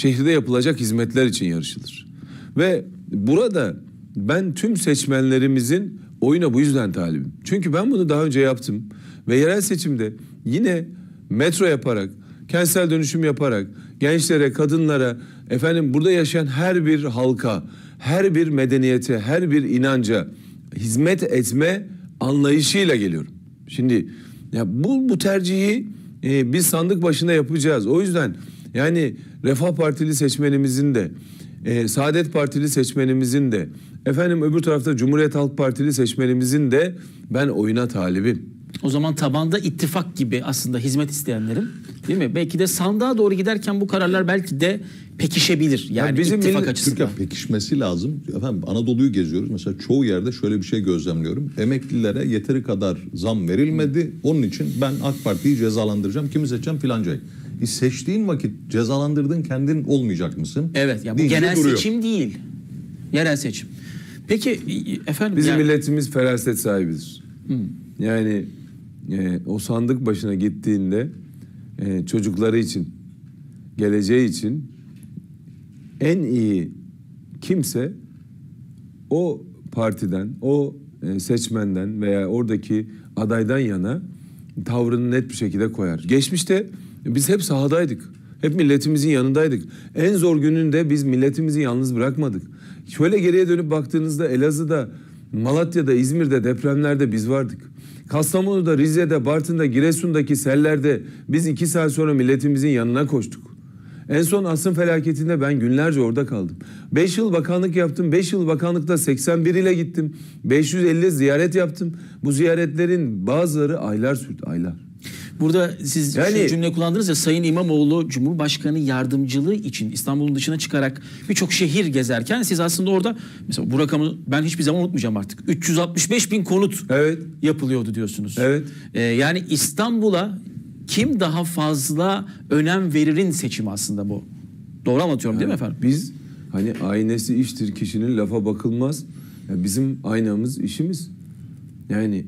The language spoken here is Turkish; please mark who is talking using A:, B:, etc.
A: şehirde yapılacak hizmetler için yarışılır. Ve burada ben tüm seçmenlerimizin oyuna bu yüzden talibim. Çünkü ben bunu daha önce yaptım ve yerel seçimde yine metro yaparak, kentsel dönüşüm yaparak, gençlere, kadınlara, burada yaşayan her bir halka, her bir medeniyete, her bir inanca hizmet etme anlayışıyla geliyorum. Şimdi ya bu tercihi biz sandık başında yapacağız. O yüzden yani Refah Partili seçmenimizin de, Saadet Partili seçmenimizin de, öbür tarafta Cumhuriyet Halk Partili seçmenimizin de ben oyuna talibim.
B: O zaman tabanda ittifak gibi aslında hizmet isteyenlerin, değil mi? Belki de sandığa doğru giderken bu kararlar belki de pekişebilir. Yani bizim ittifak açısından.
C: Türkiye pekişmesi lazım. Anadolu'yu geziyoruz. Mesela çoğu yerde şöyle bir şey gözlemliyorum. Emeklilere yeteri kadar zam verilmedi. Onun için ben AK Parti'yi cezalandıracağım. Kimi seçeceğim? Filancayı. Seçtiğin vakit cezalandırdığın kendin olmayacak mısın?
B: Evet. Ya bu genel seçim değil. Yerel seçim. Peki
A: bizim milletimiz feraset sahibidir. Yani o sandık başına gittiğinde çocukları için, geleceği için en iyi kimse o partiden, o seçmenden veya oradaki adaydan yana tavrını net bir şekilde koyar. Geçmişte biz hep sahadaydık. Hep milletimizin yanındaydık. En zor gününde biz milletimizi yalnız bırakmadık. Şöyle geriye dönüp baktığınızda Elazığ'da, Malatya'da, İzmir'de depremlerde biz vardık. Kastamonu'da, Rize'de, Bartın'da, Giresun'daki sellerde biz 2 saat sonra milletimizin yanına koştuk. En son Asrın felaketinde ben günlerce orada kaldım. 5 yıl bakanlık yaptım. 5 yıl bakanlıkta 81 ile gittim. 550 ziyaret yaptım. Bu ziyaretlerin bazıları aylar sürdü, aylar.
B: Burada siz şu cümle kullandınız ya, Sayın İmamoğlu Cumhurbaşkanı yardımcılığı için İstanbul'un dışına çıkarak birçok şehir gezerken siz aslında orada mesela bu rakamı ben hiçbir zaman unutmayacağım artık. 365 bin konut yapılıyordu diyorsunuz.
A: Evet.
B: Yani İstanbul'a kim daha fazla önem veririn seçimi aslında bu. Doğru anlatıyorum değil mi efendim?
A: Biz aynesi iştir kişinin, lafa bakılmaz. Bizim aynamız işimiz. Yani